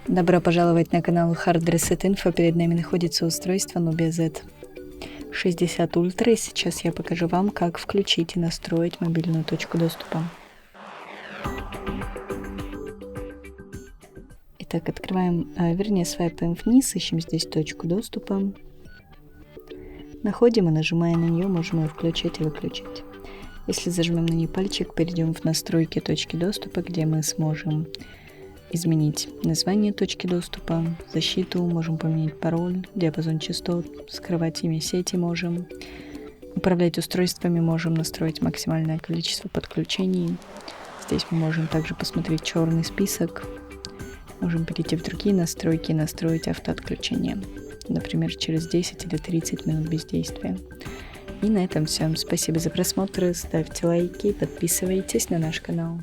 Добро пожаловать на канал Hard Reset Info. Перед нами находится устройство Nubia Z60 Ultra, и сейчас я покажу вам, как включить и настроить мобильную точку доступа. Итак, открываем, свайпаем вниз, ищем здесь точку доступа, находим и нажимая на нее, можем ее включить и выключить. Если зажмем на нее пальчик, перейдем в настройки точки доступа, где мы сможем изменить название точки доступа, защиту, можем поменять пароль, диапазон частот, скрывать имя сети можем. Управлять устройствами можем настроить максимальное количество подключений. Здесь мы можем также посмотреть черный список. Можем перейти в другие настройки и настроить автоотключение. Например, через 10 или 30 минут бездействия. И на этом все. Спасибо за просмотр. Ставьте лайки, подписывайтесь на наш канал.